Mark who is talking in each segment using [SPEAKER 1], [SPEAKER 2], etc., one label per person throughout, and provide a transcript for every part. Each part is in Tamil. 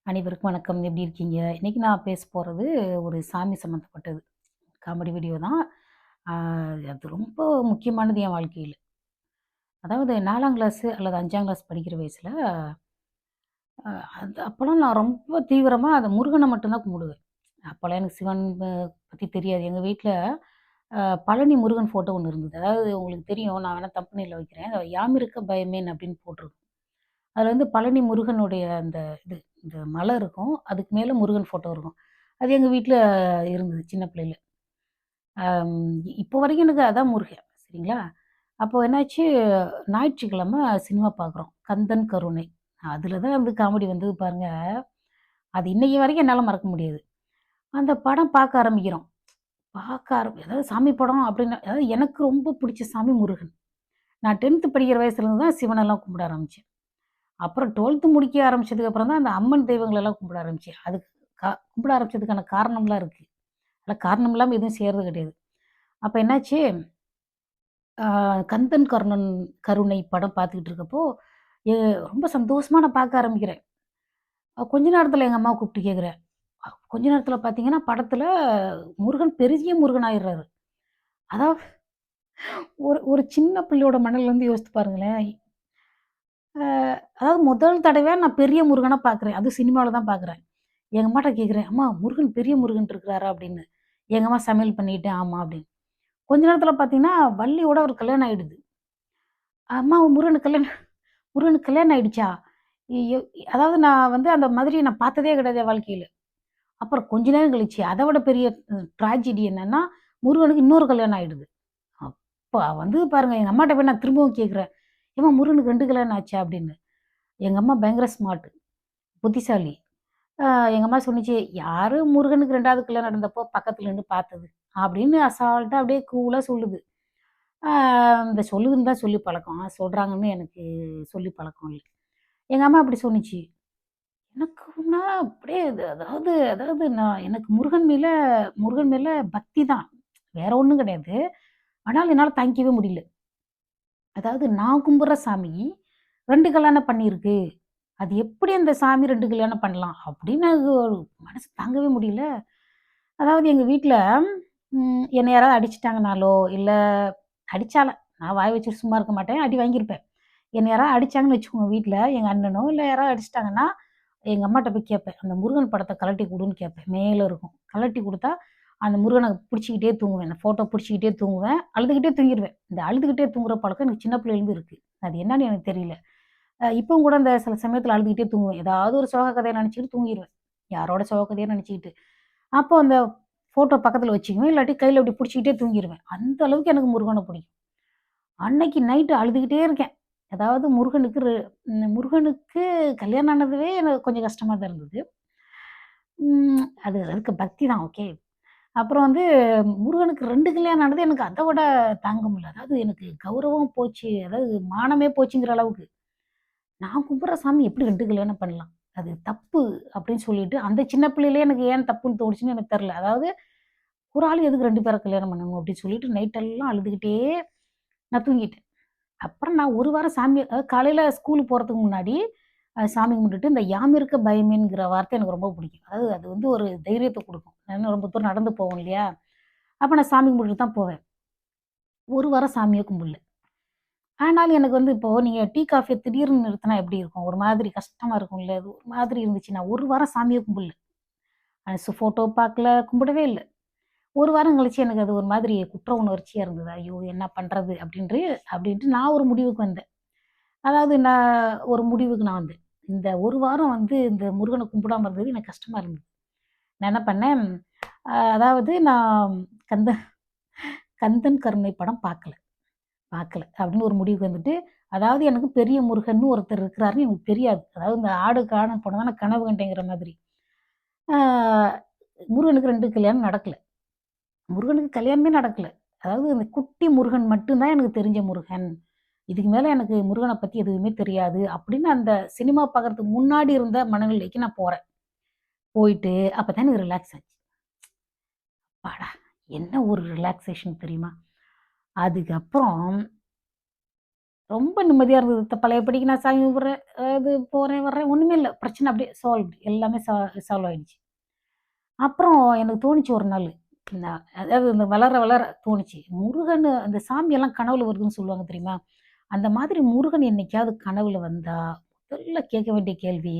[SPEAKER 1] அனைவருக்கும் வணக்கம். எப்படி இருக்கீங்க? இன்னைக்கு நான் பேச போறது ஒரு சாமி சம்மந்தப்பட்டது. காமெடி வீடியோ தான். ஆ அது ரொம்ப முக்கியமானது என் வாழ்க்கையில. அதாவது 4ஆம் கிளாஸ் அல்லது 5ஆம் கிளாஸ் படிக்கிற வயசுல, அ அது அப்பலாம் நான் ரொம்ப தீவிரமா அந்த முருகன மட்டும் தான் கும்பிடுவேன். அப்பலாம் எனக்கு சிவன் பத்தி தெரியாது. எங்க வீட்ல பழனி முருகன் ஃபோட்டோ ஒண்ணு இருந்தது. அதாவது உங்களுக்கு தெரியும், நான் வேணா தம்பனேல்ல வைக்கிறேன். "யாம் இருக்க பயமேன்" அப்படின்னு போட்டிருக்கும். அதுல வந்து பழனி முருகனுடைய அந்த இது இந்த மலை இருக்கும். அதுக்கு மேல முருகன் ஃபோட்டோ இருக்கும். அது எங்க வீட்ல இருந்தது சின்ன பிள்ளையில. அம் இப்போ வரைக்கும் எனக்கு அதான் முருகன். சரிங்களா? அப்போ என்னாச்சு, ஞாயிற்றுக்கிழமை சினிமா பார்க்குறோம். கந்தன் கருணை. அதில தான் வந்து காமெடி வந்தது பாருங்க. அது இன்னைய வரைக்கும் என்னால மறக்க முடியாது. அந்த படம் பார்க்க ஆரம்பிக்கிறோம். அதாவது சாமி படம் அப்படின்னு அதாவது எனக்கு ரொம்ப பிடிச்ச சாமி முருகன். நான் 10த் படிக்கிற வயசுலேருந்து தான் சிவனெல்லாம் கும்பிட ஆரம்பிச்சேன். அப்புறம் 12த் முடிக்க ஆரம்பிச்சதுக்கு அப்புறம் தான் அந்த அம்மன் தெய்வங்களெல்லாம் கும்பிட ஆரம்பிச்சேன். அதுக்கு கும்பிட ஆரம்பிச்சதுக்கான காரணம்லாம் இருக்கு. அதெல்லாம் காரணம் இல்லாம எதுவும் செய்றது கிடையாது. அப்ப என்னாச்சு, ஆ கந்தன் கருணை படம் பார்த்துக்கிட்டு இருக்கப்போ, எ ரொம்ப சந்தோஷமா நான் பார்க்க ஆரம்பிக்கிறேன். கொஞ்ச நேரத்தில எங்க அம்மாவ கூப்பிட்டு கேட்கிறேன். கொஞ்ச நேரத்தில பார்த்தீங்கன்னா, படத்தில முருகன் பெரிய முருகன் ஆயிடுறாரு. அதாவது ஒரு ஒரு சின்ன பிள்ளையோட மனநிலையிலருந்து யோசித்து பாருங்களேன். அ அதாவது முதல் தடவையா நான் பெரிய முருகனா பார்க்குறேன். அதுவும் சினிமால தான் பார்க்குறேன். எங்க அம்மாட்ட கேட்கிறேன், "அம்மா முருகன் பெரிய முருகன் இருக்கிறாரா?" அப்படின்னு. எங்க அம்மா சமையல் பண்ணிட்டு, "ஆமா" அப்படின்னு. கொஞ்ச நேரத்தில பார்த்தீங்கன்னா, வள்ளியோட அவருக்கு கல்யாணம் ஆயிடுது. "அம்மா முருகனுக்கு கல்யாணம் ஆயிடுச்சா?" எ அதாவது நான் வந்து அந்த மாதிரி நான் பார்த்ததே கிடையாது என் வாழ்க்கையில. அப்புறம் கொஞ்ச நேரம் கழிச்சு, அத விட பெரிய ட்ராஜடி என்னன்னா, முருகனுக்கு இன்னொரு கல்யாணம் ஆயிடுது. அப்ப வந்து பாருங்க, எங்க அம்மாட்ட போய் நான் திரும்பவும் கேட்கிறேன். "ஏம்மா முருகனுக்கு 2 கல்யாணம் ஆச்சா?" அப்படின்னு. எங்க அம்மா பயங்கர ஸ்மார்ட், புத்திசாலி. அ எங்க அம்மா சொன்னுச்சு, "யாரு முருகனுக்கு 2வது கல்யாணம் நடந்தப்போ பக்கத்துல நின்னு பார்த்தது?" அப்படின்னு அசால்ட்டா அப்படியே கூலா சொல்லுது. ஆ இந்த சொல்லுதுன்னு தான் சொல்லி பழக்கம். சொல்றாங்கன்னு எனக்கு சொல்லி பழக்கம் இல்ல. எங்க அம்மா அப்படி சொன்னுச்சு. எனக்குன்னா அப்படியே அதாவது அதாவது நான் எனக்கு முருகன் மேல பக்தி தான். வேற ஒண்ணும் கிடையாது. ஆனாலும் என்னால தாங்கிக்கவே முடியல. அதாவது நான் கும்புற சாமி 2 கல்யாணம் பண்ணியிருக்கு. அது எப்படி அந்த சாமி 2 கல்யாணம் பண்ணலாம்? அப்படின்னு அது ஒரு மனசு தாங்கவே முடியல. அதாவது எங்க வீட்ல என்ன யாராவது அடிச்சுட்டாங்கனாலோ, இல்ல அடிச்சாலும் நான் வாய் வச்சுட்டு சும்மா இருக்க மாட்டேன். அடி வாங்கியிருப்பேன். என்ன யாராவது அடிச்சாங்கன்னு வச்சுக்கோங்க வீட்ல, எங்க அண்ணனோ இல்ல யாராவது அடிச்சுட்டாங்கன்னா, எங்க அம்மாட்ட போய் கேட்பேன். அந்த முருகன் படத்த கழட்டி குடுன்னு கேட்பேன். மேல இருக்கும். கழட்டி குடுத்தா, அந்த முருகன புடிச்சுக்கிட்டே தூங்குவேன். அந்த ஃபோட்டோ புடிச்சுக்கிட்டே தூங்குவேன். அழுதுகிட்டே தூங்கிருவேன். இந்த அழுதுகிட்டே தூங்குற பழக்கம் எனக்கு சின்ன பிள்ளையிலேருந்து இருக்கு. அது என்னன்னு எனக்கு தெரியல. இப்பவும் கூட இந்த சில சமயத்தில அழுதுகிட்டே தூங்குவேன். ஏதாவது ஒரு சோக கதைய நெனச்சுக்கிட்டு தூங்கிருவேன். யாரோட சோக கதையோ நெனச்சுக்கிட்டு. அப்போ அந்த ஃபோட்டோ பக்கத்தில வச்சுக்குவேன். இல்லாட்டி கையில இப்டி புடிச்சுக்கிட்டே தூங்கிருவேன். அந்த அளவுக்கு எனக்கு முருகன பிடிக்கும். அன்னைக்கு நைட்டு அழுதுகிட்டே இருக்கேன். அதாவது முருகனுக்கு கல்யாணம் ஆனதுவே எனக்கு கொஞ்சம் கஷ்டமா தான் இருந்தது. அது அதுக்கு பக்தி தான் ஓகே. அப்புறம் வந்து முருகனுக்கு 2 கல்யாணம் ஆனது எனக்கு அத விட தாங்க முடியல. அதாவது எனக்கு கௌரவம் போச்சு. அதாவது மானமே போச்சுங்கிற அளவுக்கு. நான் கும்பிடுற சாமி எப்படி 2 கல்யாணம் பண்ணலாம்? அது தப்பு அப்படின்னு சொல்லிட்டு, அந்த சின்ன பிள்ளையிலயே எனக்கு ஏன் தப்புன்னு தோணுச்சுன்னு எனக்கு தெரியல. அதாவது ஒரு ஆள் எதுக்கு 2 பேர கல்யாணம் பண்ணணும் அப்படின்னு சொல்லிட்டு நைட்டெல்லாம் அழுதுகிட்டே நான் தூங்கிட்டேன். அப்புறம் நான் ஒரு வாரம் அதாவது காலையில ஸ்கூலுக்கு போறதுக்கு முன்னாடி, சாமி கும்பிட்டுட்டு, இந்த "யாம் இருக்க பயமேன்ங்கிற" வார்த்தை எனக்கு ரொம்ப பிடிக்கும். அதாவது அது வந்து ஒரு தைரியத்த குடுக்கும். நான் ரொம்ப தூரம் நடந்து போவோம் இல்லையா? அப்ப நான் சாமி கும்பிட்டுட்டு தான் போவேன். ஒரு வாரம் சாமியே கும்பிடல. ஆனாலும் எனக்கு வந்து இப்போ நீங்க டீ, காஃபிய திடீர்னு நிறுத்துனா எப்படி இருக்கும்? ஒரு மாதிரி கஷ்டமா இருக்கும்ல. அது ஒரு மாதிரி இருந்துச்சு. நான் ஒரு வாரம் சாமியே கும்பிடல. ஃபோட்டோ பார்க்கல, கும்பிடவே இல்ல. ஒரு வாரம் கழிச்சு எனக்கு அது ஒரு மாதிரி குற்ற உணர்ச்சியா இருந்தது. ஐயோ! என்ன பண்றது? அப்படின்ட்டு நான் ஒரு முடிவுக்கு வந்தேன். அதாவது ஒரு முடிவுக்கு நான் வந்தேன். இந்த ஒரு வாரம் வந்து இந்த முருகன கும்பிடாம இருந்தது எனக்கு கஷ்டமா இருந்தது. நான் என்ன பண்ணேன், அதாவது நான் கந்த கந்தன் கருணை படம் பார்க்கல பார்க்கல அப்படின்னு ஒரு முடிவுக்கு வந்துட்டு, அதாவது எனக்கு பெரிய முருகன்னு ஒருத்தர் இருக்கிறாருன்னு எனக்கு தெரியாது. அதாவது இந்த ஆடு காண போனதா நான் கனவு கண்டேங்கிற மாதிரி. ஆ முருகனுக்கு 2 கல்யாணம் நடக்கல. முருகனுக்கு கல்யாணமே நடக்கல. அதாவது அந்த குட்டி முருகன் மட்டும் தான் எனக்கு தெரிஞ்ச முருகன். இதுக்கு மேல எனக்கு முருகன பத்தி எதுவுமே தெரியாது. அப்படின்னு அந்த சினிமா பார்க்கறதுக்கு முன்னாடி இருந்த மனநிலைக்கு நான் போறேன். போயிட்டு அப்பதான் எனக்கு ரிலாக்ஸ் ஆச்சு. அப்பாடா! என்ன ஒரு ரிலாக்சேஷன் தெரியுமா? அதுக்கப்புறம் ரொம்ப நிம்மதியா இருந்தது. பழையபடிக்கு நான் சாமி கும்பிடுறேன். அது போறேன், வர்றேன். ஒண்ணுமே இல்ல. பிரச்சனை அப்படியே சால்வ்ட். எல்லாமே சால்வ் ஆயிடுச்சு. அப்புறம் எனக்கு தோணுச்சு ஒரு நாளு. அதாவது இந்த வளர வளர தோணுச்சு. முருகன் அந்த சாமியெல்லாம் கனவுல வருதுன்னு சொல்லுவாங்க தெரியுமா? அந்த மாதிரி முருகன் என்னைக்காவது கனவுல வந்தா, முதல்ல கேட்க வேண்டிய கேள்வி,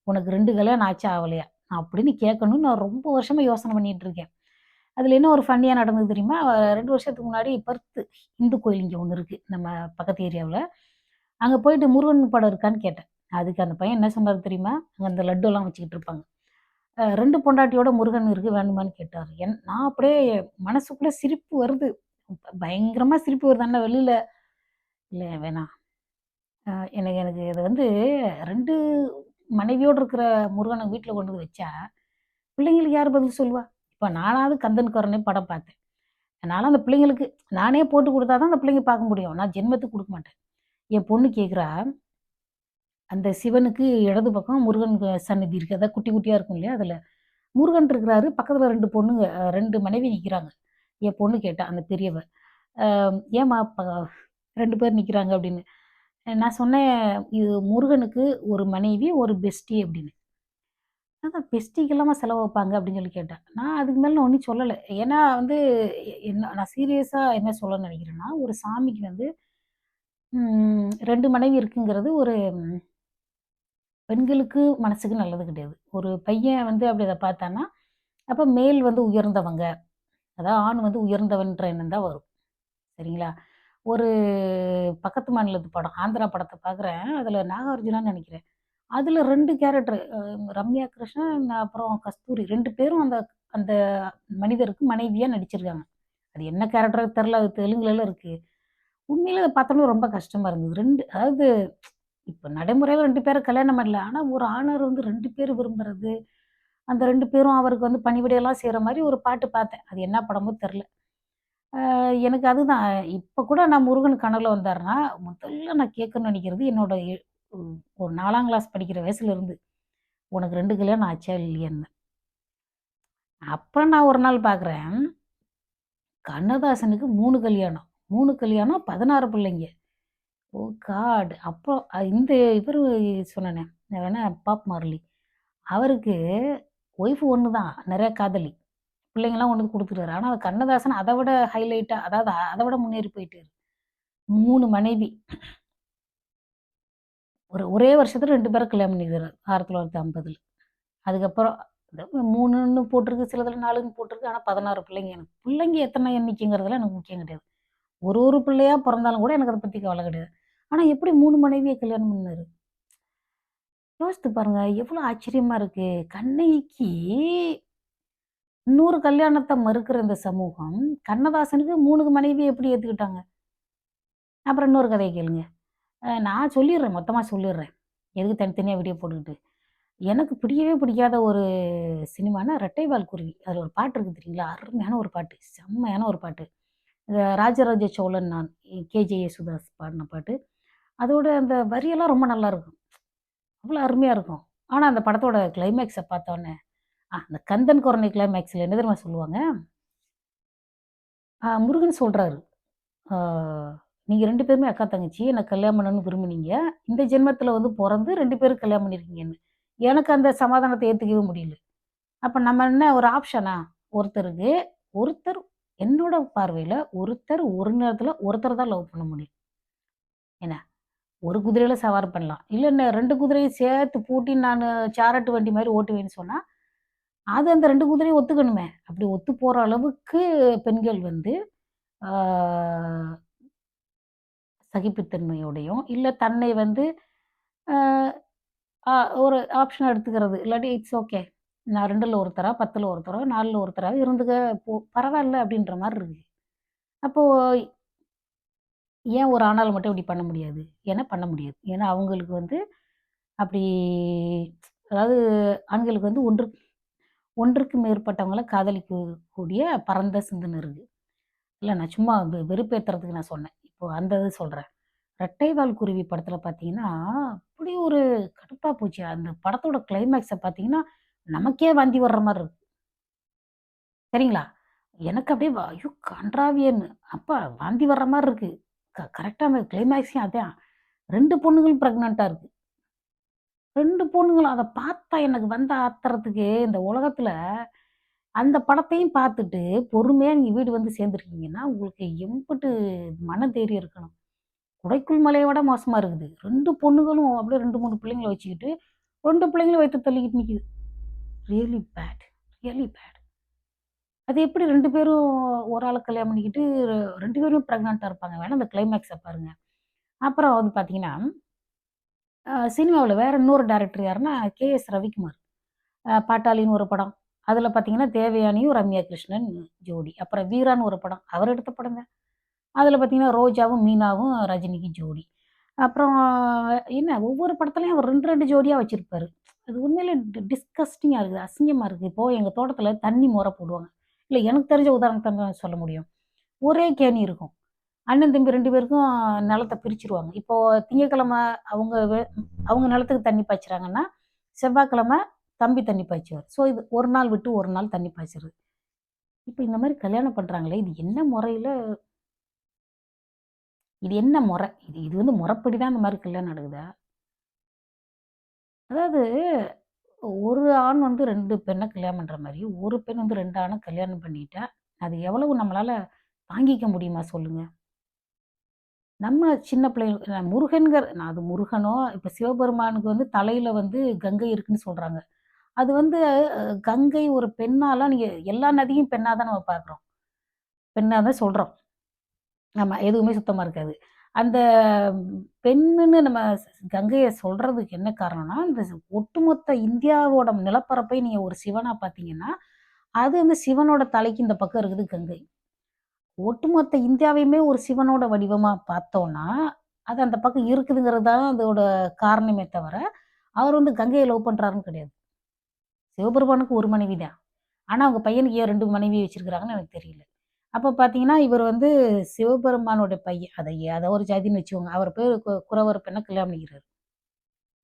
[SPEAKER 1] "உனக்கு 2 கல்யாணம் ஆச்சா? ஆவலையா?" அப்படின்னு கேட்கணும்னு நான் ரொம்ப வருஷமா யோசனை பண்ணிட்டு இருக்கேன். அதுல என்ன ஒரு ஃபன்னியா நடந்தது தெரியுமா? 2 வருஷத்துக்கு முன்னாடி பர்த் இந்து கோயில் இங்க ஒண்ணு இருக்கு. நம்ம பக்கத்து ஏரியாவுல. அங்க போயிட்டு முருகன் படம் இருக்கான்னு கேட்டேன். அதுக்கு அந்த பையன் என்ன சொன்னாரு தெரியுமா? அங்க அந்த லட்டுலாம் வச்சுக்கிட்டு இருப்பாங்க. 2 பொண்டாட்டியோட முருகன் இருக்கு வேணுமான்னு கேட்டாரு. நான் அப்படியே மனசுக்குள்ள சிரிப்பு வருது. பயங்கரமா சிரிப்பு வருது. ஆனா வெளியில, "இல்ல வேணாம். அ எனக்கு எனக்கு இது வந்து 2 மனைவியோட இருக்கிற முருகன வீட்ல கொண்டு வந்து வச்சா, பிள்ளைங்களுக்கு யார் பதில் சொல்லுவா?" இப்ப நானாவது கந்தன் கருணை படம் பார்த்தேன். நான்லாம் அந்த பிள்ளைங்களுக்கு நானே போட்டு குடுத்தா தான் அந்த பிள்ளைங்க பார்க்க முடியும். நான் ஜென்மத்துக்கு குடுக்க மாட்டேன். என் பொண்ணு கேட்கிறா, அந்த சிவனுக்கு இடது பக்கம் முருகன் சன்னதி இருக்கு. அதான் குட்டி குட்டியா இருக்கும் இல்லையா? அதுல. முருகன் இருக்கிறாரு. பக்கத்துல 2 பொண்ணுங்க 2 மனைவி நிக்கிறாங்க. என் பொண்ணு கேட்டா, அந்த பெரியவ. "அ ஏம்மா 2 பேர் நிக்கிறாங்க" அப்படின்னு. நான் சொன்னேன், "இது முருகனுக்கு ஒரு மனைவி, ஒரு பெஸ்டி" அப்படின்னு. "அதான் பெஸ்டிக்கெல்லாமா செலவு வைப்பாங்க?" அப்படின்னு சொல்லி கேட்டா. நான் அதுக்கு மேல நான் ஒண்ணும் சொல்லல. ஏன்னா வந்து என்ன நான் சீரியஸா என்ன சொல்ல நினைக்கிறேன்னா, ஒரு சாமிக்கு வந்து 2 மனைவி இருக்குங்கிறது ஒரு பெண்களுக்கு மனசுக்கு நல்லது கிடையாது. ஒரு பையன் வந்து அப்படி அத பார்த்தான்னா, அப்ப மேல் வந்து உயர்ந்தவங்க. அதாவது ஆண் வந்து உயர்ந்தவன்ற எண்ணம் தான் வரும். சரிங்களா? ஒரு பக்கத்து மாநிலத்து படம், ஆந்திரா படத்த பார்க்குறேன். அதுல நாகார்ஜுனான்னு நெனைக்கிறேன். அதுல 2 கேரக்டர் ரம்யா கிருஷ்ணன், அப்புறம் கஸ்தூரி 2 பேரும் அந்த அந்த மனிதருக்கு மனைவியா நடிச்சிருக்காங்க. அது என்ன கேரக்டரோ தெர்ல. அது தெலுங்குலலாம் இருக்கு. உண்மையிலே அத பார்த்தோனே ரொம்ப கஷ்டமா இருந்தது. 2 அதாவது இப்ப நடைமுறையில 2 பேர கல்யாணம் பண்ணல. ஆனா ஒரு ஆணர் வந்து 2 பேர் விரும்புறது, அந்த 2 பேரும் அவருக்கு வந்து பணிவிடையெல்லாம் செய்ற மாரி ஒரு பாட்டு பார்த்தேன். அது என்ன படமோ தெர்ல. எனக்கு அதுதான். இப்ப கூட நான் முருகன் கனவுல வந்தாருன்னா, முதல்ல நான் கேட்கணும்னு நெனைக்கிறது என்னோட ஒரு 4ஆம் கிளாஸ் படிக்கிற வயசுல இருந்து, "உனக்கு 2 கல்யாணம் ஆச்சா? இல்லையான்னு." அப்புறம் நான் ஒரு நாள் பார்க்குறேன், கண்ணதாசனுக்கு 3 கல்யாணம். 3 கல்யாணம், 16 பிள்ளைங்க. ஓ காட்! அப்போ இந்த இவரு சொன்னேனே, என்ன பாப் மார்லி. அவருக்கு ஒய்ஃப் 1 தான். நெறைய காதலி. பிள்ளைங்கலாம் கொண்டு வந்து குடுத்துட்டாரு. ஆனா கண்ணதாசன் அத விட ஹைலைட்டா அதாவது அத விட முன்னேறி போயிட்டாரு. 3 மனைவி. ஒரே வருஷத்துல 2 பேர கல்யாணம் பண்ணிக்கிறாரு. 1950ல. அதுக்கப்புறம் 3ன்னு போட்டிருக்கு. சிலதுல 4ன்னு போட்டிருக்கு. ஆனா 16 பிள்ளைங்க. எனக்கு பிள்ளைங்க எத்தனை எண்ணிக்கைங்கிறதெல்லாம் எனக்கு முக்கியம் கிடையாது. ஒரு பிள்ளையா பொறந்தாலும் கூட எனக்கு அத பத்தி கவல கிடையாது. ஆனா எப்படி 3 மனைவிய கல்யாணம் பண்ணாரு? யோசித்து பாருங்க. எவ்வளோ ஆச்சரியமா இருக்கு. கண்ணகிக்கு 100 கல்யாணத்த மறுக்கிற இந்த சமூகம், கண்ணதாசனுக்கு 3 மனைவிய எப்படி ஏத்துக்கிட்டாங்க? அப்புறம் இன்னொரு கதைய கேளுங்க. நான் சொல்லிர்றேன். மொத்தமா சொல்லிர்றேன். எதுக்கு தனித்தனியா வீடியோ போட்டுக்கிட்டு. எனக்கு பிடிக்கவே பிடிக்காத ஒரு சினிமானா ரெட்டைவால் குருவி. அதுல ஒரு பாட்டு இருக்கு தெரியுங்களா? அருமையான ஒரு பாட்டு. செம்மையான ஒரு பாட்டு. ராஜராஜ சோழன் நான் கே.ஜே. யேசுதாஸ் பாடுன பாட்டு. அதோட அந்த வரியெல்லாம் ரொம்ப நல்லாருக்கும். அவ்வளோ அருமையா இருக்கும். ஆனா அந்த படத்தோட கிளைமேக்ஸ பார்த்தோனே, அந்த கந்தன் கொரனை கிளைமேக்ஸ்ல என்ன தெரியுமா சொல்லுவாங்க? முருகன் சொல்றாரு. ஆ "நீங்க 2 பேருமே அக்கா, தங்கச்சி. என்ன கல்யாணம் பண்ணணும்னு விரும்புனீங்க. இந்த ஜென்மத்தில வந்து பொறந்து 2 பேரும் கல்யாணம் பண்ணியிருக்கீங்கன்னு." எனக்கு அந்த சமாதானத்த ஏத்துக்கவே முடியல. அப்ப நம்ம என்ன ஒரு ஆப்ஷனா? ஒருத்தருக்கு ஒருத்தர் என்னோட பார்வையில ஒருத்தர் ஒரு நேரத்துல ஒருத்தர தான் லவ் பண்ண முடியும். என்ன? ஒரு குதிரையில சவாரி பண்ணலாம். இல்ல 2 குதிரையும் சேர்த்து பூட்டி நானு சாரட்டு வண்டி மாரி ஓட்டுவேன்னு சொன்னா, அது அந்த 2 குதிரையும் ஒத்துக்கணுமே! அப்படி ஒத்து போற அளவுக்கு பெண்கள் வந்து ஆ சகிப்புத்தன்மையோடையும், இல்ல தன்னை வந்து ஆ ஆ ஒரு ஆப்ஷனா எடுத்துக்கிறது. இல்லாட்டி இட்ஸ் ஓகே. நான் 2ல ஒருத்தரா, 10ல ஒருத்தரோ, 4ல ஒருத்தரா இருந்துக்க பரவால்ல அப்படின்ற மாரி இருக்கு. அப்போ ஏன் ஒரு ஆணால மட்டும் இப்படி பண்ண முடியாது? ஏன்னா பண்ண முடியாது. ஏன்னா அவங்களுக்கு வந்து அப்படி அதாவது ஆண்களுக்கு வந்து ஒன்றுக்கு மேற்பட்டவங்கள காதலிக்கக்கூடிய பரந்த சிந்தனை இருக்கு. இல்ல நான் சும்மா வெறுப்பேத்துறதுக்கு நான் சொன்னேன். இப்போ அந்த இது சொல்றேன். ரெட்டைவால் குருவி படத்துல பார்த்தீங்கன்னா, அப்படி ஒரு கடுப்பா போச்சு. அந்த படத்தோட கிளைமேக்ஸ பார்த்தீங்கன்னா, நமக்கே வாந்தி வர்ற மாரி இருக்கு. சரிங்களா? எனக்கு அப்படியே ஐயோ! கன்றாவியன்னு அப்பா வாந்தி வர்ற மாரி இருக்கு. கரெக்ட்டா அந்த கிளைமேக்ஸே அதான். 2 பொண்ணுங்களும் பிரெக்னன்ட்டா இருக்கு. 2 பொண்ணுங்களும் அத பார்த்தா எனக்கு வந்த ஆத்திரத்துக்கு இந்த உலகத்துல அந்த படத்தையும் பார்த்துட்டு பொறுமையா நீங்க வீடு வந்து சேர்ந்துருக்கீங்கன்னா, உங்களுக்கு எம்புட்டு மனதைரியம் இருக்கணும். குடைக்குள் மலைய விட மோசமா இருக்குது. 2 பொண்ணுங்களும் அப்படியே 2, 3 பிள்ளைங்கள வச்சுக்கிட்டு, 2 பிள்ளைங்களும் வயித்த தள்ளிக்கிட்டு நிக்குது. Really bad, really bad. அது எப்படி 2 பேரும் ஒரு ஆள கல்யாணம் பண்ணிக்கிட்டு 2 பேரும் பிரெக்னன்ட்டா இருப்பாங்க. வேணா அந்த கிளைமாக்ஸ பாருங்க. அப்புறம் வந்து பார்த்தீங்கன்னா, சினிமாவுல வேற இன்னொரு டைரக்டர் யாருன்னா, கே.எஸ். ரவிக்குமார். பாட்டாளின்னு ஒரு படம். அதுல பார்த்தீங்கன்னா, தேவயானியும், ரம்யா கிருஷ்ணன் ஜோடி. அப்புறம் வீரான்னு ஒரு படம். அவர் எடுத்த படம் தான். அதுல பார்த்தீங்கன்னா, ரோஜாவும், மீனாவும் ரஜினிக்கு ஜோடி. அப்புறம் என்ன ஒவ்வொரு படத்துலயும் அவர் 2, 2 ஜோடியா வச்சிருப்பாரு. அது உண்மையிலே டிஸ்கஸ்டிங்கா இருக்குது. அசிங்கமா இருக்கு. இப்போ எங்க தோட்டத்துல தண்ணி மொற போடுவாங்க. இல்ல எனக்கு தெரிஞ்ச உதாரணத்த தான் சொல்ல முடியும். ஒரே கேணி இருக்கும். அண்ணன், தம்பி 2 பேருக்கும் நிலத்த பிரிச்சுருவாங்க. இப்போ திங்கட்கிழமை அவங்க அவங்க நிலத்துக்கு தண்ணி பாய்ச்சுறாங்கன்னா, செவ்வாய்க்கிழமை தம்பி தண்ணி பாய்ச்சுவார். ஸோ இது 1 நாள் விட்டு 1 நாள் தண்ணி பாய்ச்சுறது. இப்ப இந்த மாரி கல்யாணம் பண்றாங்களே, இது என்ன முறையில இது என்ன முறை? இது இது வந்து முறைப்படி தான் இந்த மாரி கல்யாணம் நடக்குதா? அதாவது ஒரு ஆண் வந்து 2 பெண்ண கல்யாணம் பண்ற மாரி, ஒரு பெண் வந்து 2 ஆண கல்யாணம் பண்ணிட்டா, அது எவ்வளவு நம்மளால தாங்கிக்க முடியுமா சொல்லுங்க? நம்ம சின்ன பிள்ளைகள் நான் அது முருகனோ, இப்ப சிவபெருமானுக்கு வந்து தலையில வந்து கங்கை இருக்குன்னு சொல்றாங்க. அது வந்து கங்கை ஒரு பெண்ணாலாம் நீங்க எல்லா நதியும் பெண்ணா தான் நம்ம பார்க்குறோம். பெண்ணா தான் சொல்றோம். ஆமா. எதுவுமே சுத்தமா இருக்காது. அந்த பெண்ணுன்னு நம்ம கங்கைய சொல்றதுக்கு என்ன காரணம்னா, இந்த ஒட்டுமொத்த இந்தியாவோட நிலப்பரப்பை நீங்க ஒரு சிவனா பார்த்தீங்கன்னா, அது வந்து சிவனோட தலைக்கு இந்த பக்கம் இருக்குது கங்கை. ஒட்டுமொத்த இந்தியாவையுமே ஒரு சிவனோட வடிவமா பார்த்தோம்னா, அது அந்த பக்கம் இருக்குதுங்கிறது தான் அதோட காரணமே தவிர, அவர் வந்து கங்கைய லவ் பண்றாருன்னு கிடையாது. சிவபெருமானுக்கு ஒரு மனைவி தான். ஆனா, அவங்க பையனுக்கு ஏன் 2 மனைவி வச்சிருக்கிறாங்கன்னு எனக்கு தெரியல. அப்ப பார்த்தீங்கன்னா, இவர் வந்து சிவபெருமானோட பையன். அத ஒரு ஜாதின்னு வச்சுக்கோங்க. அவர் பேரு குறவர் பெண்ண கல்யாணம் பண்ணிக்கிறாரு.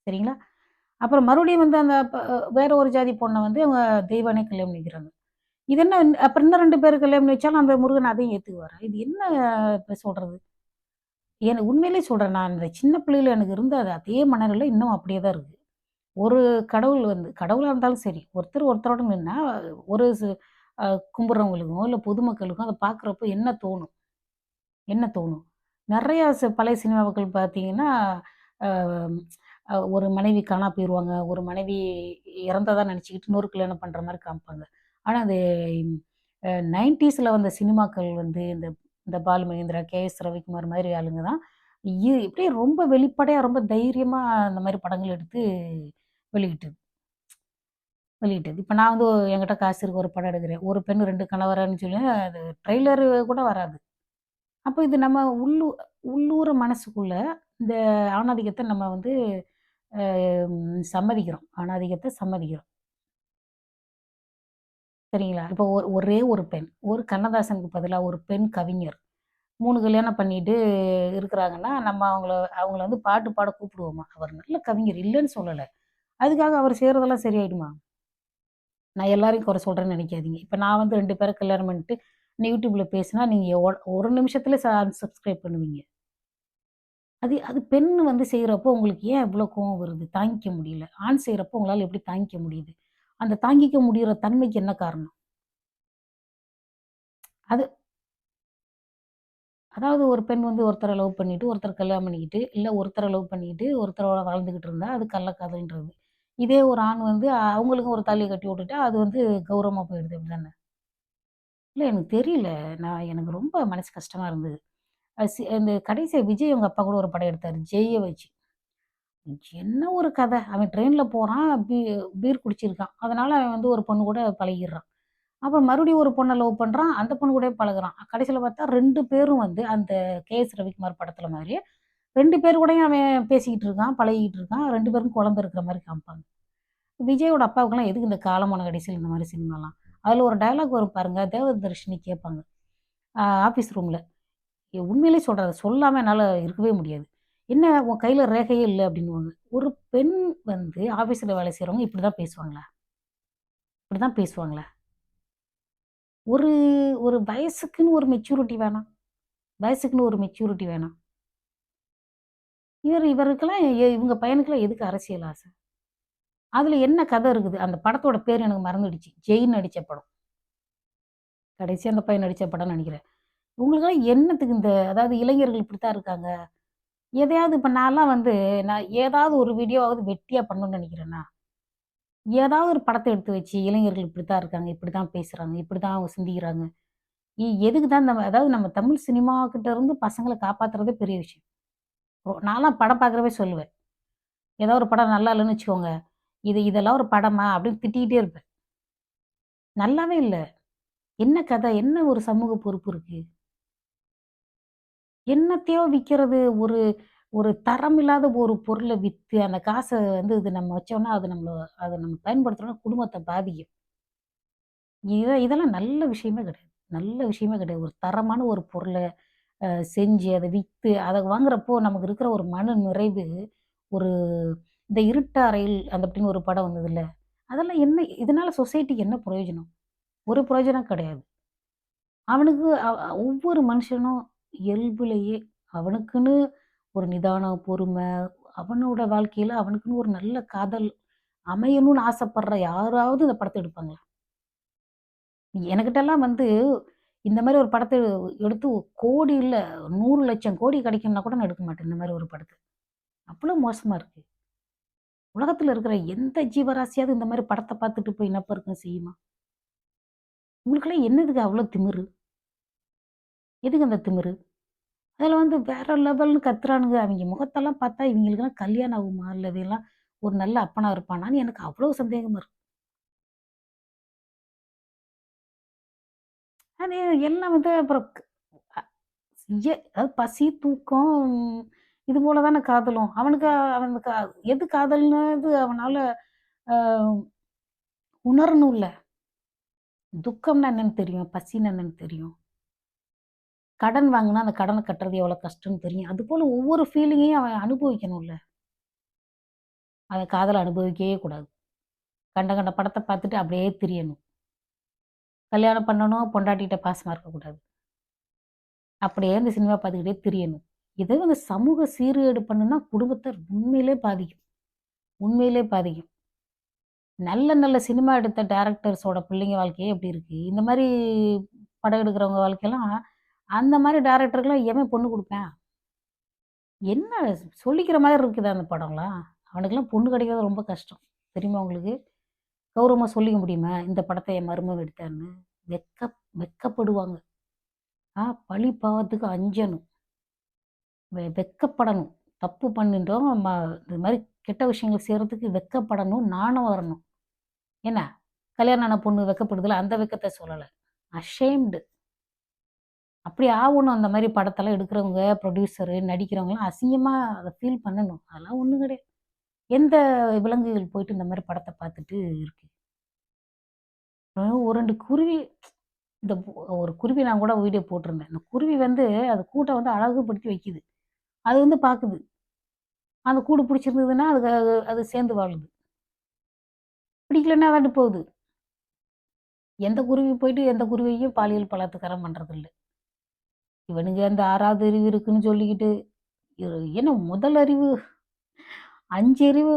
[SPEAKER 1] சரிங்களா? அப்புறம் மறுபடியும் வந்து அந்த வேற ஒரு ஜாதி பொண்ண வந்து அவங்க தெய்வானே கல்யாணம் பண்ணிக்கிறாங்க. இது என்ன அப்புறம் இன்னும் 2 பேரு கல்யாணம் பண்ணி வச்சாலும் அந்த முருகன் அதையும் ஏத்துக்குவாரா? இது என்ன இப்ப சொல்றது? எனக்கு உண்மையிலேயே சொல்றேன். நான் இந்த சின்ன பிள்ளையில எனக்கு இருந்த அதே மனநிலை இன்னும் அப்படியே தான் இருக்கு. ஒரு கடவுள் வந்து கடவுளா இருந்தாலும் சரி, ஒருத்தர் ஒருத்தரோட நின்னா, ஒரு சி அ கும்பிடுறவங்களுக்கும், இல்ல பொதுமக்களுக்கும் அத பார்க்குறப்போ என்ன தோணும்? என்ன தோணும்? நெறைய பழைய சினிமாக்கள் பார்த்தீங்கன்னா, அ ஒரு மனைவி காணா போயிருவாங்க. ஒரு மனைவி இறந்ததா நெனச்சுக்கிட்டு இன்னொரு கல்யாணம் பண்ற மாரி காமிப்பாங்க. ஆனா அது 90ஸ்ல வந்த சினிமாக்கள் வந்து இந்த இந்த பாலு மகேந்திரா, கே.எஸ். ரவிக்குமார் மாரி ஆளுங்க தான், இப்படியே ரொம்ப வெளிப்படையா, ரொம்ப தைரியமா அந்த மாரி படங்கள் எடுத்து வெளியிட்டது வெளியிட்டது. இப்ப நான் வந்து என்கிட்ட காசு இருக்கு ஒரு படம் எடுக்கிறேன். ஒரு பெண் 2 கணவரான்னு சொல்லி அது ட்ரெய்லரு கூட வராது. அப்ப இது நம்ம உள்ளூர மனசுக்குள்ள இந்த ஆணாதிக்கத்த நம்ம வந்து அ சம்மதிக்கிறோம். ஆணாதிக்கத்த சம்மதிக்கிறோம். சரிங்களா? இப்போ ஒரே ஒரு பெண். ஒரு கண்ணதாசனுக்கு பதிலா ஒரு பெண் கவிஞர். 3 கல்யாணம் பண்ணிட்டு இருக்கிறாங்கன்னா, நம்ம அவங்கள வந்து பாட்டு பாட கூப்பிடுவோமா? அவர் நல்ல கவிஞர் இல்லன்னு சொல்லல. அதுக்காக அவர் செய்றதெல்லாம் சரியாயிடுமா? நான் எல்லாரையும் குறை சொல்றேன்னு நெனைக்காதீங்க. இப்ப நான் வந்து 2 பேர கல்யாணம் பண்ணிட்டு, YouTubeல பேசினா நீங்க ஒரு நிமிஷத்துல அன்சப்ஸ்கிரைப் பண்ணுவீங்க. அது அது பெண் வந்து செய்றப்போ உங்களுக்கு ஏன் இவ்ளோ கோவம் வருது? தாங்கிக்க முடியல. ஆண் செய்றப்போ உங்களால எப்படி தாங்கிக்க முடியுது? அந்த தாங்கிக்க முடியிற தன்மைக்கு என்ன காரணம்? அது அதாவது ஒரு பெண் வந்து ஒருத்தர லவ் பண்ணிட்டு, ஒருத்தர கல்யாணம் பண்ணிக்கிட்டு, இல்ல ஒருத்தர லவ் பண்ணிக்கிட்டு, ஒருத்தரோட வாழ்ந்துகிட்டு இருந்தா, அது கள்ளக்காதல்ன்றது. இதே ஒரு ஆண் வந்து அவங்களுக்கும் ஒரு தாலிய கட்டி விட்டுட்டா, அது வந்து கௌரவமா போயிடுது. அப்படிதானே? இல்ல எனக்கு தெரியல. எனக்கு ரொம்ப மனசு கஷ்டமா இருந்தது. இந்த கடைசியா விஜய் அவங்க அப்பா கூட ஒரு படம் எடுத்தாரு. ஜெய்ய வச்சு. என்ன ஒரு கதை! அவன் ட்ரெயின்ல போறான். பீர் குடிச்சிருக்கான். அதனால அவன் வந்து ஒரு பொண்ணு கூட பழகிர்றான். அப்புறம் மறுபடியும் ஒரு பொண்ண லவ் பண்றான். அந்த பொண்ணு கூடயும் பழகுறான். கடைசில பார்த்தா 2 பேரும் வந்து அந்த கே.எஸ். ரவிக்குமார் படத்துல மாரியே 2 பேர் கூடயும் அவன் பேசிக்கிட்டு இருக்கான், பழகிட்டு இருக்கான். 2 பேருக்கும் குழந்தை இருக்கிற மாரி காமிப்பாங்க. விஜயோட அப்பாவுக்கெல்லாம் எதுக்கு இந்த காலமான கடைசில இந்த மாரி சினிமாலாம்? அதுல ஒரு டயலாக் வரும் பாருங்க. தேவதர்ஷினி கேட்பாங்க. ஆஃபீஸ் ரூம்ல. உண்மையிலேயே சொல்றேன். அத சொல்லாம என்னால இருக்கவே முடியாது. "என்ன உன் கையில ரேகையே இல்ல" அப்படின்னுவாங்க. ஒரு பெண் வந்து ஆஃபீஸ்ல வேலை செய்றவங்க இப்படிதான் பேசுவாங்களா? இப்படிதான் பேசுவாங்களா? ஒரு ஒரு வயசுக்குன்னு ஒரு மெச்சூரிட்டி வேணாம்? வயசுக்குன்னு ஒரு மெச்சூரிட்டி வேணாம்? இவருக்கெல்லாம் இவங்க பையனுக்கெல்லாம் எதுக்கு அரசியல் ஆசை? அதுல என்ன கதை இருக்குது? அந்த படத்தோட பேர் எனக்கு மறந்துடுச்சு. ஜெயின் நடிச்ச படம். கடைசியா அந்த பையன் நடிச்ச படம்னு நெனைக்கிறேன். உங்களுக்கெல்லாம் என்னத்துக்கு அதாவது இளைஞர்கள் இப்படித்தான் இருக்காங்க. எதையாவது இப்ப நான்லாம் நான் ஏதாவது ஒரு வீடியோவாவது வெட்டியா பண்ணணும்னு நெனைக்கிறேனா? ஏதாவது ஒரு படத்த எடுத்து வச்சு, இளைஞர்கள் இப்படித்தான் இருக்காங்க, இப்படித்தான் பேசுறாங்க, இப்படித்தான் அவங்க சிந்திக்கிறாங்க. எதுக்கு தான் அதாவது நம்ம தமிழ் சினிமா கிட்ட இருந்து பசங்கள காப்பாத்துறதே பெரிய விஷயம். நான்லாம் படம் பார்க்குறப்பவே சொல்லுவேன். ஏதோ ஒரு படம் நல்லா இல்லன்னு வச்சுக்கோங்க. இதெல்லாம் ஒரு படமா? அப்படின்னு திட்டிக்கிட்டே இருப்பேன். நல்லாவே இல்ல. என்ன கதை? என்ன ஒரு சமூக பொறுப்பு இருக்கு? என்னத்தையோ விக்கிறது. ஒரு ஒரு தரமில்லாத ஒரு பொருள வித்து, அந்த காச இது நம்ம வச்சோம்னா, அத நம்ம பயன்படுத்துனோம்னா குடும்பத்த பாதிக்கும். இதெல்லாம் நல்ல விஷயமே கிடையாது. நல்ல விஷயமே கிடையாது. ஒரு தரமான ஒரு பொருள செஞ்சு, அத வித்து, அத வாங்குறப்போ நமக்கு இருக்கிற ஒரு மன நிறைவு, ஒரு இந்த இருட்டு அறையில் அந்த அப்படின்னு ஒரு படம் வந்ததுல்ல. அதெல்லாம் என்ன இதனால சொசைட்டிக்கு என்ன பிரயோஜனம்? ஒரு பிரயோஜனம் கிடையாது. அவனுக்கு ஒவ்வொரு மனுஷனும் இயல்புலயே அவனுக்குன்னு ஒரு நிதானம், பொறுமை, அவனோட வாழ்க்கையில அவனுக்குன்னு ஒரு நல்ல காதல் அமையணும்னு ஆசைப்படுற யாராவது இந்த படத்த எடுப்பாங்களா? எனக்கிட்டலாம் இந்த மாரி ஒரு படத்த எடுத்து கோடி இல்ல 100,00,000 கோடி கிடைக்கும்னா கூட நான் எடுக்க மாட்டேன். இந்த மாரி ஒரு படத்த. அவ்வளோ மோசமா இருக்கு. உலகத்துல இருக்கிற எந்த ஜீவராசியாவது இந்த மாரி படத்த பார்த்துட்டு போய் இனப்பெருக்கம் செய்யுமா? உங்களுக்கெல்லாம் என்னதுக்கு அவ்வளோ திமிரு? எதுக்கு அந்த திமிரு? அதில வேற லெவல்ன்னு கத்துறானுங்க. அவைங்க முகத்தெல்லாம் பார்த்தா இவைங்களுக்கெல்லாம் கல்யாணம் ஆகுமா? இல்ல இவையெல்லாம் ஒரு நல்ல அப்பனா இருப்பானான்னு எனக்கு அவ்வளோ சந்தேகமா இருக்கு. அது எல்லாம் அப்புறம் அ அதாவது பசி, தூக்கம் இது போல தானே காதலும். அவனுக்கு எது காதல்னது அவனால அ உணரணும்ல. துக்கம்னா என்னன்னு தெரியும். பசின்னா என்னன்னு தெரியும். கடன் வாங்குனா அந்த கடன கட்டுறது எவ்வளோ கஷ்டம்னு தெரியும். அதுபோல ஒவ்வொரு ஃபீலிங்கையும் அவன் அனுபவிக்கணும்ல. அவன் காதல அனுபவிக்கவே கூடாது. கண்ட கண்ட படத்த பார்த்துட்டு அப்படியே திரியணும். கல்யாணம் பண்ணணும், பொண்டாட்டிட்ட பாசமா இருக்கக்கூடாது. அப்படியே இந்த சினிமா பார்த்துக்கிட்டே திரியணும். இதே சமூக சீர்கேடு பண்ணுனா, குடும்பத்த உண்மையிலே பாதிக்கும். உண்மையிலே பாதிக்கும். நல்ல நல்ல சினிமா எடுத்த டைரக்டர்ஸோட பிள்ளைங்க வாழ்க்கையே எப்படி இருக்கு? இந்த மாரி படம் எடுக்கிறவங்க வாழ்க்கையெல்லாம், அந்த மாரி டைரக்டருக்குலாம் எவன் பொண்ணு குடுப்பான்? என்ன சொல்லிக்கிற மாரி இருக்குதா அந்த படம்லாம்? அவனுக்கெல்லாம் பொண்ணு கிடைக்கிறது ரொம்ப கஷ்டம். தெரியுமா உங்களுக்கு? கௌரவமா சொல்லிக்க முடியுமா? இந்த படத்த என் மருமக எடுத்தான்னு. வெட்கப்படுவாங்க. பழி பாவத்துக்கு அஞ்சணும். வெட்கப்படணும். தப்பு பண்ணிட்டோம். இது மாரி கெட்ட விஷயங்கள் செய்றதுக்கு வெட்கப்படணும். நாணம் வரணும். என்ன? கல்யாணம் ஆன பொண்ணு வெட்கப்படுதுல, அந்த வெட்கத்த சொல்லல. அஷேம்டு. அப்படி ஆவணும் அந்த மாரி படத்தெல்லாம் எடுக்கிறவங்க, ப்ரொடியூசரு, நடிக்கிறவங்கலாம் அசிங்கமா அத ஃபீல் பண்ணணும். அதெல்லாம் ஒண்ணும் கிடையாது. எந்த விலங்குகள் போயிட்டு இந்த மாரி படத்த பார்த்துட்டு இருக்கு? ஒரு 2 குருவி இந்த ஒரு குருவி நான் கூட வீடியோ போட்டிருந்தேன். அந்த குருவி அது கூட்ட அழகுபடுத்தி வைக்குது. அது பாக்குது. அந்த கூடு பிடிச்சிருந்ததுன்னா, அதுக்கு அது அது சேர்ந்து வாழுது. பிடிக்கலன்னா அதாண்டு போகுது. எந்த குருவி போயிட்டு எந்த குருவியையும் பாலியல் பலாத்காரம் பண்றதில்ல. இவனுங்க அந்த 6வது அறிவு இருக்குன்னு சொல்லிக்கிட்டு, என்ன முதல் அறிவு 5 அறிவு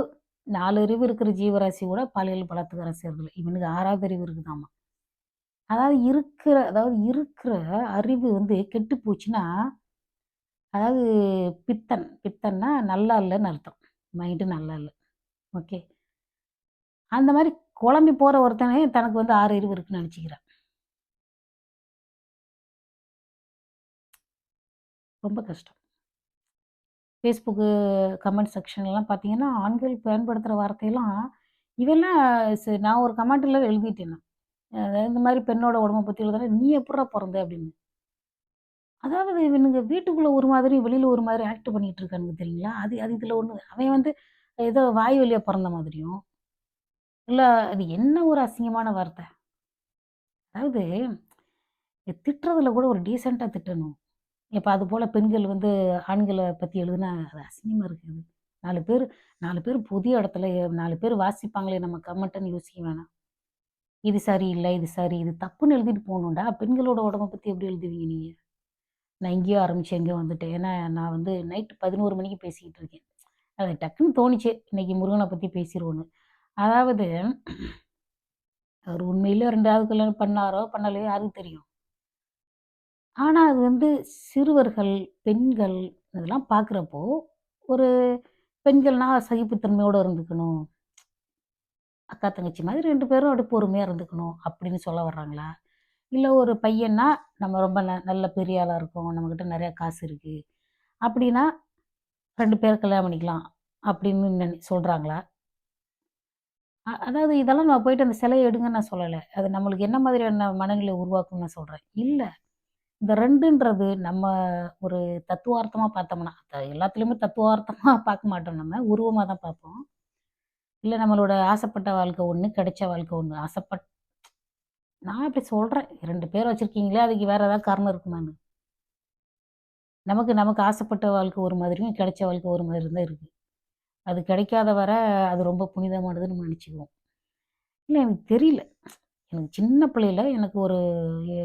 [SPEAKER 1] 4 அறிவு இருக்கிற ஜீவராசி கூட பாலியல் பலாத்காரம் செய்றதில்ல. இவனுக்கு 6வது அறிவு இருக்குதாமா. அதாவது இருக்கிற அறிவு கெட்டு போச்சுன்னா, அதாவது பித்தன்னா நல்லா இல்லன்னு அர்த்தம். மைண்டு நல்லா இல்ல. ஓகே. அந்த மாரி குழம்பி போற ஒருத்தனே தனக்கு 6 அறிவு இருக்குன்னு நெனச்சுக்கிறான். ரொம்ப கஷ்டம். Facebookக்கு கமெண்ட் செக்ஷன்லலாம் பார்த்தீங்கன்னா, ஆண்கள் பயன்படுத்துற வார்த்தையெல்லாம் இவெல்லாம் நான் ஒரு கமெண்ட்ல எழுதிட்டேன் நான். இந்த மாரி பெண்ணோட உடம்ப பத்தி எழுதுனா, "நீ எப்புட்றா பொறந்த?" அப்படின்னு. அதாவது இவனுங்க வீட்டுக்குள்ள ஒரு மாதிரி, வெளியில ஒரு மாதிரி ஆக்ட் பண்ணிட்டு இருக்கானுங்க தெரியுங்களா? அது அது இதுல ஒண்ணு அவன் ஏதோ வாய் வழியா பொறந்த மாதிரியும், இல்ல அது என்ன ஒரு அசிங்கமான வார்த்தை. அதாவது திட்டுறதுல கூட ஒரு டீசென்ட்டா திட்டணும். இப்ப அதுபோல பெண்கள் ஆண்கள பத்தி எழுதுனா, அது அசிங்கமா இருக்குது. 4 பேரு 4 பேரு பொது இடத்துல 4 பேர் வாசிப்பாங்களே நம்ம கமெண்ட்டுன்னு யோசிக்க வேணாம். இது சரியில்ல, இது சரி, இது தப்புன்னு எழுதிட்டு போணும்டா. பெண்களோட உடம்ப பத்தி எப்படி எழுதுவீங்க நீங்க? நான் எங்கேயோ ஆரம்பிச்சு எங்கேயோ வந்துட்டேன். ஏன்னா, நான் வந்து நைட் 11 மணிக்கு பேசிக்கிட்டு இருக்கேன். அது டக்குன்னு தோணுச்சு, இன்னைக்கு முருகன பத்தி பேசிருவோன்னு. அதாவது அவரு உண்மையிலே 2வது கல்யாணம் பண்ணாரோ, பண்ணலையோ யாருக்கு தெரியும்? ஆனா, அது வந்து சிறுவர்கள், பெண்கள் இதெல்லாம் பார்க்குறப்போ, ஒரு பெண்கள்னா சகிப்புத்தன்மையோட இருந்துக்கணும். அக்கா, தங்கச்சி மாதிரி 2 பேரும் அப்படியே பொறுமையா இருந்துக்கணும் அப்படின்னு சொல்ல வர்றாங்களா? இல்ல ஒரு பையன்னா, நம்ம ரொம்ப நல்ல பெரிய ஆளா இருக்கோம். நம்மகிட்ட நெறைய காசு இருக்கு. அப்படின்னா 2 பேர கல்யாணம் பண்ணிக்கலாம் அப்படின்னு சொல்றாங்களா? அதாவது இதெல்லாம் நான் போயிட்டு அந்த சிலைய எடுங்கன்னு நான் சொல்லல. அது நம்மளுக்கு என்ன மாதிரியான மனநிலை உருவாக்கும்னு நான் சொல்றேன். இல்ல. இந்த 2ன்றது நம்ம ஒரு தத்துவார்த்தமா பார்த்தோம்னா, எல்லாத்துலயுமே தத்துவார்த்தமா பார்க்க மாட்டோம் நம்ம. உருவமா தான் பார்ப்போம். இல்ல நம்மளோட ஆசைப்பட்ட வாழ்க்கை ஒண்ணு, கிடைச்ச வாழ்க்கை ஒண்ணு. நான் இப்படி சொல்றேன். 2 பேர் வச்சிருக்கீங்களே, அதுக்கு வேற ஏதாவது காரணம் இருக்குமான்னு. நமக்கு நமக்கு ஆசைப்பட்ட வாழ்க்கை ஒரு மாதிரியும், கிடைச்ச வாழ்க்கை ஒரு மாதிரி தான் இருக்கு. அது கிடைக்காத வர அது ரொம்ப புனிதமானதுன்னு நம்ம நெனச்சுக்குவோம். இல்ல எனக்கு தெரியல. எனக்கு சின்ன பிள்ளையில எனக்கு ஒரு எ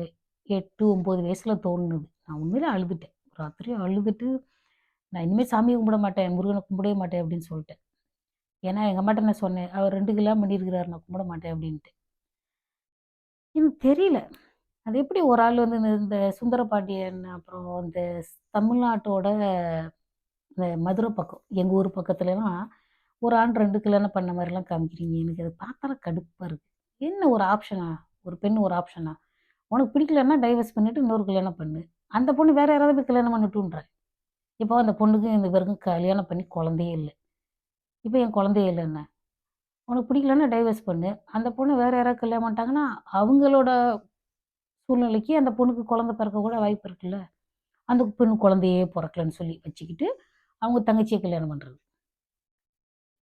[SPEAKER 1] 8, 9 வயசுல தோணுனது. நான் உண்மையிலே அழுதுட்டேன். ராத்திரி அழுதுட்டு, நான் இனிமே சாமிய கும்பிட மாட்டேன். முருகன கும்பிடவே மாட்டேன் அப்படின்னு சொல்ட்டேன். ஏன்னா எங்க அம்மாட்ட நான் சொன்னேன். அவர் 2 கல்யாணம் பண்ணியிருக்கிறாரு. நான் கும்பிட மாட்டேன் அப்படின்ட்டு. எனக்கு தெரியல. அது எப்படி ஒரு ஆள் வந்து இந்த சுந்தர பாண்டியன், அப்புறம் இந்த தமிழ்நாட்டோட இந்த மதுரை பக்கம், எங்க ஊர் பக்கத்துலலாம் ஒரு ஆண் 2 கல்யாணம் பண்ண மாரிலாம் காமிக்கிறீங்க. எனக்கு அத பார்த்தாலே கடுப்பா இருக்கு. என்ன ஒரு ஆப்ஷனா? ஒரு பெண் ஒரு ஆப்ஷனா? உனக்கு பிடிக்கலன்னா டைவர்ஸ் பண்ணிட்டு இன்னொரு கல்யாணம் பண்ணு. அந்த பொண்ணு வேற யாராவது போய் கல்யாணம் பண்ணட்டுன்ற. இப்போ அந்த பொண்ணுக்கும் இந்த இவருக்கும் கல்யாணம் பண்ணி குழந்தையே இல்ல. இப்ப என் குழந்தையே இல்லன்னா, உனக்கு பிடிக்கலன்னா டைவர்ஸ் பண்ணு. அந்த பொண்ணு வேற யாராவது கல்யாணம் பண்ணிட்டாங்கன்னா, அவங்களோட சூழ்நிலைக்கு அந்த பொண்ணுக்கு குழந்தை பிறக்க கூட வாய்ப்பு இருக்குல்ல. அந்த பெண்ணு குழந்தையே பொறக்கலன்னு சொல்லி வச்சுக்கிட்டு, அவங்க தங்கச்சிய கல்யாணம் பண்றது.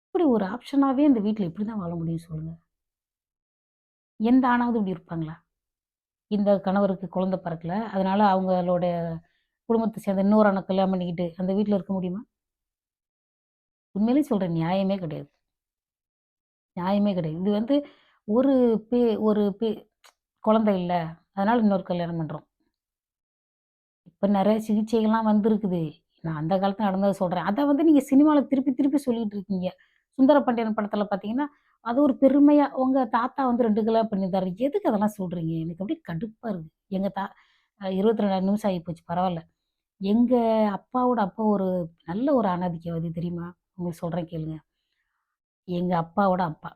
[SPEAKER 1] இப்படி ஒரு ஆப்ஷனாவே இந்த வீட்ல எப்படிதான் வாழ முடியும் சொல்லுங்க? எந்த ஆணாவது இப்படி இருப்பாங்களா? இந்த கணவருக்கு குழந்தை பிறக்கல. அதனால அவங்களோட குடும்பத்த சேர்ந்த இன்னொரு ஆண கல்யாணம் பண்ணிக்கிட்டு அந்த வீட்ல இருக்க முடியுமா? உண்மையிலேயே சொல்றேன். நியாயமே கிடையாது. நியாயமே கிடையாது. இது வந்து ஒரு பெ ஒரு குழந்தை இல்ல. அதனால இன்னொரு கல்யாணம் பண்றோம். இப்ப நெறைய சிகிச்சைகள்லாம் வந்திருக்குது. நான் அந்த காலத்துல நடந்தத சொல்றேன். அத வந்து நீங்க சினிமால திருப்பி திருப்பி சொல்லிட்டு இருக்கீங்க. சுந்தர பாண்டியன் படத்துல பார்த்தீங்கன்னா, அது ஒரு பெருமையா உங்க தாத்தா வந்து 2 கல்யாணம் பண்ணியிருந்தாரு. எதுக்கு அதெல்லாம் சொல்றீங்க? எனக்கு அப்படியே கடுப்பா இருக்கு. எங்க 22 நிமிஷம் ஆயிப்போச்சு பரவால்ல. எங்க அப்பாவோட அப்பா ஒரு நல்ல ஒரு அனாதைக்கவாதி தெரியுமா? உங்களுக்கு சொல்றேன் கேளுங்க. எங்க அப்பாவோட அப்பா.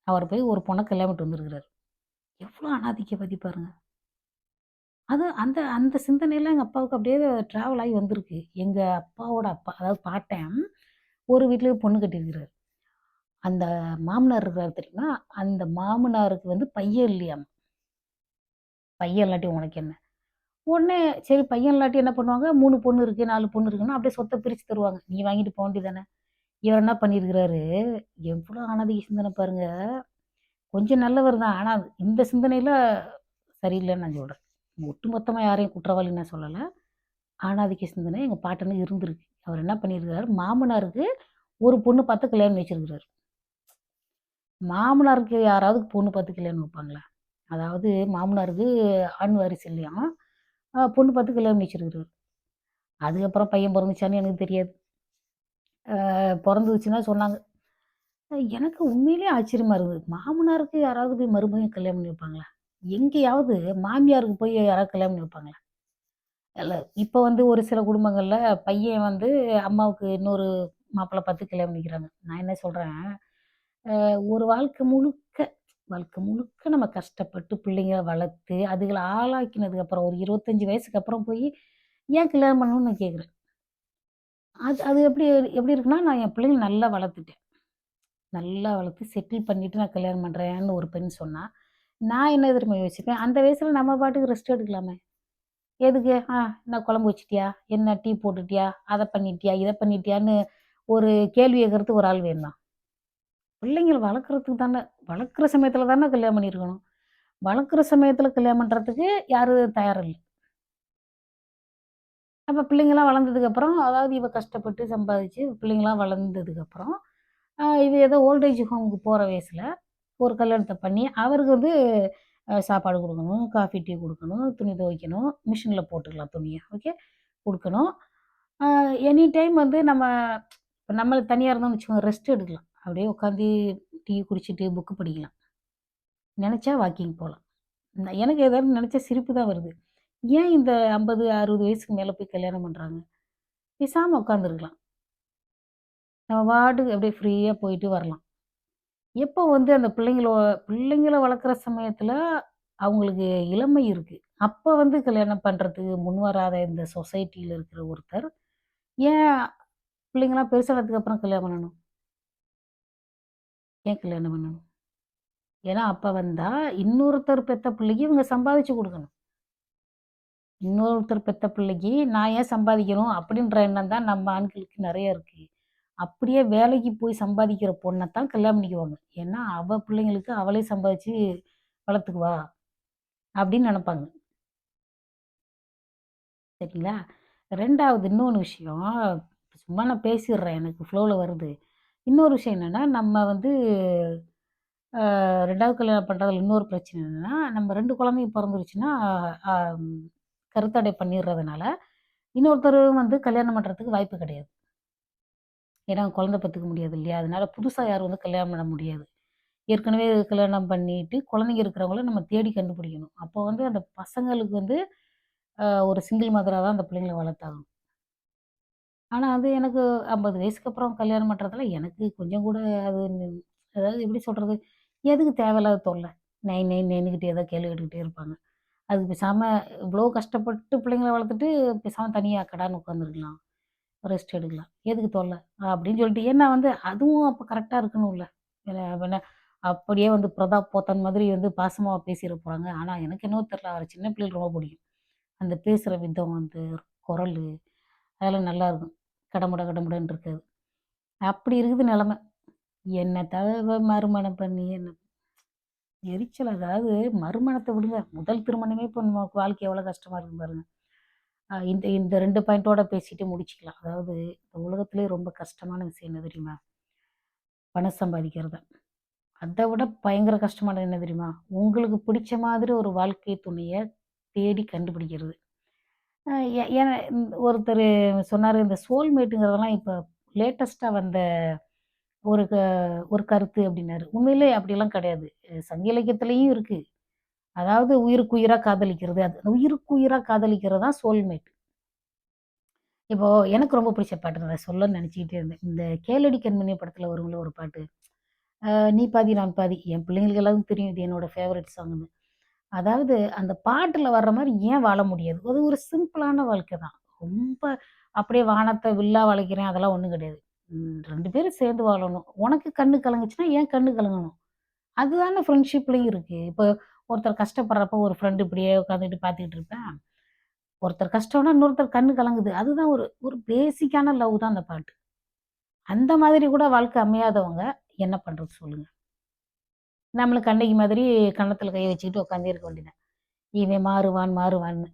[SPEAKER 1] அவர் போய் ஒரு பொண்ண கல்யாணம் பண்ணிட்டு வந்திருக்கிறாரு. எவ்ளோ அநாதிக்கவாதி பாருங்க. அது அந்த அந்த சிந்தனைலாம் எங்க அப்பாவுக்கு அப்படியே ட்ராவல் ஆகி வந்திருக்கு. எங்க அப்பாவோட அப்பா, அதாவது பாட்டன், ஒரு வீட்ல பொண்ணு கட்டியிருக்கிறாரு. அந்த மாமனார் இருக்காரு தெரியுமா? அந்த மாமனாருக்கு வந்து பையன் இல்லையாம். பையன் இல்லாட்டி உனக்கு என்ன? உடனே சரி பையன் இல்லாட்டி என்ன பண்ணுவாங்க? 3 பொண்ணு இருக்கு, 4 பொண்ணு இருக்குன்னா, அப்படியே சொத்த பிரிச்சு தருவாங்க. நீ வாங்கிட்டு போ வேண்டியது தானே. இவர் என்ன பண்ணியிருக்கிறாரு, எவ்ளோ அநாகரிக சிந்தனை பாருங்க. கொஞ்சம் நல்லவர் தான். ஆனா இந்த சிந்தனையில சரியில்லன்னு நான் சொல்றேன். ஒட்டுமொத்தமா யாரையும் குற்றவாளின்னு நான் சொல்லல. ஆணாதிக்க சிந்தனை எங்க பாட்டனுக்கு இருந்திருக்கு. அவர் என்ன பண்ணியிருக்கிறாரு, மாமனாருக்கு ஒரு பொண்ணு பார்த்து கல்யாணம் பண்ணி வச்சிருக்கிறாரு. மாமனாருக்கு யாராவது பொண்ணு பார்த்து கல்யாணம் வைப்பாங்களா? அதாவது மாமனாருக்கு ஆண் வாரிசு இல்லையாம். பொண்ணு பார்த்து கல்யாணம் பண்ணி வச்சிருக்கிறாரு. அதுக்கப்புறம் பையன் பொறந்துச்சான்னு எனக்கு தெரியாது. பொறந்துச்சுன்னு தான் சொன்னாங்க. எனக்கு உண்மையிலேயே ஆச்சரியமா இருக்குது. மாமனாருக்கு யாராவது போய் மருமகன் கல்யாணம் பண்ணி வைப்பாங்களா? எங்கேயாவது மாமியாருக்கு போய் யாராவது கல்யாணம் பண்ணி வைப்பாங்களா? இல்ல. இப்ப வந்து ஒரு சில குடும்பங்கள்ல பையன் வந்து அம்மாவுக்கு இன்னொரு மாப்பிள்ளை பார்த்து கல்யாணம் பண்ணிக்கிறாங்க. நான் என்ன சொல்றேன், ஒரு வாழ்க்கை முழுக்க நம்ம கஷ்டப்பட்டு பிள்ளைங்கள வளர்த்து, அதுகள ஆளாக்கினதுக்கு அப்புறம் ஒரு 25 வயசுக்கு அப்புறம் போய் ஏன் கல்யாணம் பண்ணணும்னு நான் கேட்கிறேன். அது அது எப்படி எப்படி இருக்குன்னா, நான் என் பிள்ளைங்கள நல்லா வளர்த்துட்டேன். நல்லா வளர்த்து செட்டில் பண்ணிட்டு நான் கல்யாணம் பண்றேன்னு ஒரு பெண் சொன்னா, நான் என்ன தெரியுமா யோசிப்பேன், அந்த வயசுல நம்ம பாட்டுக்கு ரெஸ்ட் எடுக்கலாமே. எதுக்கு? என்ன குழம்பு வச்சுட்டியா? என்ன டீ போட்டுட்டியா? அத பண்ணிட்டியா? இத பண்ணிட்டியான்னு ஒரு கேள்வி கேட்கறதுக்கு ஒரு ஆள் வேணுமா? பிள்ளைங்கள வளர்க்கறதுக்கு தானே வளர்க்குற சமயத்துல தானே கல்யாணம் பண்ணியிருக்கணும். வளர்க்குற சமயத்துல கல்யாணம் பண்றதுக்கு யாரும் தயாரா இல்ல. அப்ப பிள்ளைங்கலாம் வளர்ந்ததுக்கப்புறம், அதாவது இவ கஷ்டப்பட்டு சம்பாதிச்சு பிள்ளைங்கலாம் வளர்ந்ததுக்கப்புறம், இவ ஏதோ ஓல்ட் ஏஜ் ஹோமுக்கு போற வயசுல ஒரு கல்யாணத்த பண்ணி, அவருக்கு வந்து சாப்பாடு குடுக்கணும், காஃபி, டீ குடுக்கணும், துணி துவைக்கணும், மிஷின்ல போட்டுக்கலாம் துணிய. ஓகே. குடுக்கணும். அ எனி டைம் வந்து இப்ப நம்ம தனியா இருந்தோம்னு வச்சுக்கோங்க, ரெஸ்ட் எடுக்கலாம். அப்படியே உட்காந்து டீ குடிச்சிட்டு புக் படிக்கலாம். நெனச்சா வாக்கிங் போலாம். எனக்கு ஏதாவது நெனச்சா சிரிப்பு தான் வருது. ஏன் இந்த 50, 60 வயசுக்கு மேல போய் கல்யாணம் பண்றாங்க? பேசாம உட்காந்துருக்கலாம். நம்ம பாட்டுக்கு அப்படியே ஃப்ரீயா போயிட்டு வரலாம். எப்போ வந்து அந்த பிள்ளைங்கள வளர்க்குற சமயத்துல அவங்களுக்கு இளமை இருக்கு. அப்ப வந்து கல்யாணம் பண்றதுக்கு முன்வராத இந்த சொசைட்டில இருக்கிற ஒருத்தர், ஏன் பிள்ளைங்கலாம் பெருசானதுக்கு அப்புறம் கல்யாணம் பண்ணணும்? ஏன் கல்யாணம் பண்ணணும்? ஏன்னா அப்ப வந்தா இன்னொருத்தர் பெத்த பிள்ளைக்கு இவங்க சம்பாதிச்சு குடுக்கணும். இன்னொருத்தர் பெத்த பிள்ளைக்கு நான் ஏன் சம்பாதிக்கணும்? அப்படின்ற எண்ணம் தான் நம்ம ஆண்களுக்கு நெறைய இருக்கு. அப்படியே வேலைக்கு போய் சம்பாதிக்கிற பொண்ணத்தான் கல்யாணம் பண்ணிக்குவாங்க. ஏன்னா, அவ பிள்ளைங்களுக்கு அவளே சம்பாதிச்சு வளர்த்துக்குவா, அப்படின்னு நெனப்பாங்க. சரிங்களா? 2வது இன்னொன்னு விஷயம், சும்மா நான் பேசிர்றேன். எனக்கு ஃப்ளோல வருது. இன்னொரு விஷயம் என்னன்னா, நம்ம வந்து 2வது கல்யாணம் பண்றதுல இன்னொரு பிரச்சனை என்னன்னா, நம்ம 2 குழந்தைங்க பொறந்துருச்சுன்னா, அ கருத்தடை பண்ணிர்றதுனால, இன்னொருத்தர் வந்து கல்யாணம் பண்றதுக்கு வாய்ப்பு கிடையாது. ஏன்னா, குழந்தை பெத்துக்க முடியாது இல்லையா? அதனால புதுசா யாரும் வந்து கல்யாணம் பண்ண முடியாது. ஏற்கனவே கல்யாணம் பண்ணிட்டு, குழந்தைங்க இருக்கிறவங்கள நம்ம தேடி கண்டுபிடிக்கணும். அப்போ வந்து அந்த பசங்களுக்கு வந்து ஒரு சிங்கிள் மதரா தான் அந்த பிள்ளைங்கள வளர்த்தாகணும். ஆனா அது எனக்கு 50 வயசுக்கு அப்புறம் கல்யாணம் பண்றதுல எனக்கு கொஞ்சம் கூட அது அதாவது எப்படி சொல்றது? எதுக்கு தேவையில்லாத தொல்ல? நை நை நைன்னுகிட்டு ஏதோ கேள்வி கேட்டுக்கிட்டே இருப்பாங்க. அதுக்கு பேசாம இவ்ளோ கஷ்டப்பட்டு பிள்ளைங்கள வளர்த்துட்டு, பேசாம தனியா அக்கடான்னு உட்காந்துருக்கலாம். ரெஸ்ட் எடுக்கலாம். எதுக்கு தொல்ல? அப்படின்னு சொல்லிட்டு ஏன்னா வந்து அதுவும் அப்ப கரெக்ட்டா இருக்கணும்ல. என்ன அப்படியே வந்து பிரதாப் போத்தன் மாதிரி வந்து பாசமா பேசிற போறாங்க. ஆனா எனக்கு என்னவோ தெரியல. அவர சின்ன பிள்ளையில ரொம்ப பிடிக்கும். அந்த பேசுற விதம் வந்து குரலு, அதெல்லாம் நல்லாருக்கும். கடமுட கடமுடன்னு இருக்காது. அப்படி இருக்குது நெலைம. என்னத்த மறுமணம் பண்ணி என்ன எரிச்சல் அதாவது மறுமணத்த விடுங்க. முதல் திருமணமே இப்ப நமக்கு வாழ்க்கை எவ்வளோ கஷ்டமா இருக்கு பாருங்க. இந்த இந்த 2 பாயிண்டோட பேசிட்டு முடிச்சுக்கலாம். அதாவது இந்த உலகத்திலேயே ரொம்ப கஷ்டமான விஷயம் என்ன தெரியுமா? பணம் சம்பாதிக்கிறது தான். அத விட பயங்கர கஷ்டமானது என்ன தெரியுமா? உங்களுக்கு பிடிச்ச மாதிரி ஒரு வாழ்க்கை துணைய தேடி கண்டுபிடிக்கிறது. அ எ ஏன்னா ஒருத்தரு சொன்னாரு, இந்த சோல்மேட்டுங்கிறதெல்லாம் இப்ப லேட்டஸ்ட்டா வந்த ஒரு க ஒரு கருத்து அப்டின்னாரு. உண்மையிலே அப்படிலாம் கிடையாது. சங்க இலக்கியத்திலயும் இருக்கு. அதாவது உயிருக்கு உயிரா காதலிக்கிறது. அது உயிருக்கு உயிரா காதலிக்கிறது தான் சோல்மேட். இப்போ எனக்கு ரொம்ப பிடிச்ச பாட்டு நான் சொல்லணும்னு நெனச்சுக்கிட்டே இருந்தேன். இந்த கேளடி கண்மணி படத்துல வரும்ல ஒரு பாட்டு. நீ பாதி நான் பாதி. என் பிள்ளைங்களுக்கு எல்லாருக்கும் தெரியும். இது என்னோட ஃபேவரைட் சாங்குன்னு. அதாவது அந்த பாட்டுல வர்ற மாரி ஏன் வாழ முடியாது? அது ஒரு சிம்பிளான வாழ்க்கை தான். ரொம்ப அப்படியே வானத்த வில்லா வளைக்கிறேன் அதெல்லாம் ஒண்ணும் கிடையாது. 2 பேரும் சேர்ந்து வாழணும். உனக்கு கண்ணு கலங்குச்சுன்னா, ஏன் கண்ணு கலங்கணும்? அதுதானே ஃப்ரெண்ட்ஷிப்லயும் இருக்கு. இப்போ ஒருத்தர் கஷ்டப்படுறப்போ ஒரு ஃப்ரெண்ட் இப்படியே உட்காந்துட்டு பார்த்துக்கிட்டு இருப்பேன். ஒருத்தர் கஷ்டம்னா இன்னொருத்தர் கண்ணு கலங்குது. அதுதான் ஒரு ஒரு பேசிக்கான லவ் தான் அந்த பாட்டு. அந்த மாதிரி கூட வாழ்க்கை அமையாதவங்க என்ன பண்றது சொல்லுங்க? நம்மளும் கண்ணகி மாதிரி கன்னத்துல கைய வச்சுக்கிட்டு உட்காந்தே இருக்க வேண்டியது தான். இவன் மாறுவான், மாறுவான்னு.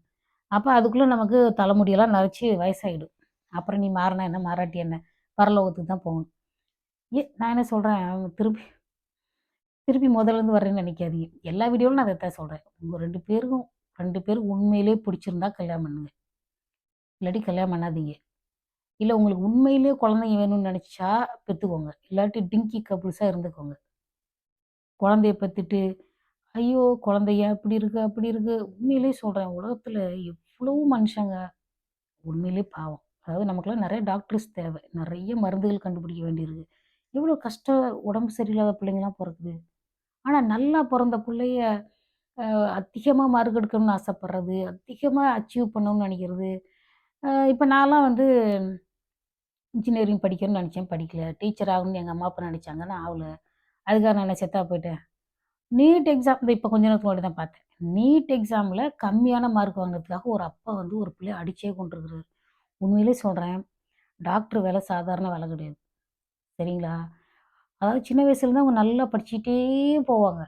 [SPEAKER 1] அப்ப அதுக்குள்ள நமக்கு தலைமுடியெல்லாம் நரைச்சு வயசாயிடும். அப்புறம் நீ மாறுனா என்ன? மாறாட்டி என்ன? பரலோகத்துக்கு தான் போகணும். நான் என்ன சொல்றேன், திருப்பி திருப்பி முதல்லருந்து வர்றேன்னு நெனைக்காதீங்க. எல்லா வீடியோவிலும் நான் அதத்தான் சொல்றேன். உங்க 2 பேரும் உண்மையிலேயே பிடிச்சிருந்தா கல்யாணம் பண்ணுங்க. இல்லாட்டி கல்யாணம் பண்ணாதீங்க. இல்ல உங்களுக்கு உண்மையிலேயே குழந்தைங்க வேணும்னு நெனைச்சா பெத்துக்கோங்க. இல்லாட்டி டிங்கி கப்புள்ஸா இருந்துக்கோங்க. குழந்தைய பெத்துட்டு, ஐயோ! குழந்தை ஏன் இப்படி இருக்கு? அப்படி இருக்கு. உண்மையிலேயே சொல்றேன். உலகத்துல எவ்வளோ மனுஷங்க உண்மையிலேயே பாவம். அதாவது நமக்கெல்லாம் நெறைய டாக்டர்ஸ் தேவ. நெறைய மருந்துகள் கண்டுபிடிக்க வேண்டியிருக்கு. எவ்வளோ கஷ்டம் உடம்பு சரியில்லாத பிள்ளைங்கலாம் பொறக்குது. ஆனா நல்லா பொறந்த புள்ளைய அதிகமா மார்க் எடுக்கணும்னு ஆசைப்படுறது, அதிகமா அச்சீவ் பண்ணணும்னு நெனைக்கிறது. இப்ப நான்லாம் வந்து இன்ஜினியரிங் படிக்கணும்னு நெனச்சேன், படிக்கல. டீச்சர் ஆகணும்னு எங்க அம்மா, அப்பா நெனச்சாங்க. நான் ஆவல. அதுக்காக நான் என்ன செத்தா போயிட்டேன். நீட் எக்ஸாம் இப்ப கொஞ்ச நேரத்துக்கு முன்னாடி தான் பார்த்தேன். நீட் எக்ஸாம்ல கம்மியான மார்க் வாங்குனதுக்காக ஒரு அப்பா வந்து ஒரு புள்ளைய அடிச்சே கொன்றுக்குறாரு. உண்மையிலேயே சொல்றேன், டாக்டர் வேலை சாதாரண வேலை கிடையாது. சரிங்களா? அதாவது சின்ன வயசுலேருந்து அவங்க நல்லா படிச்சுக்கிட்டே போவாங்க.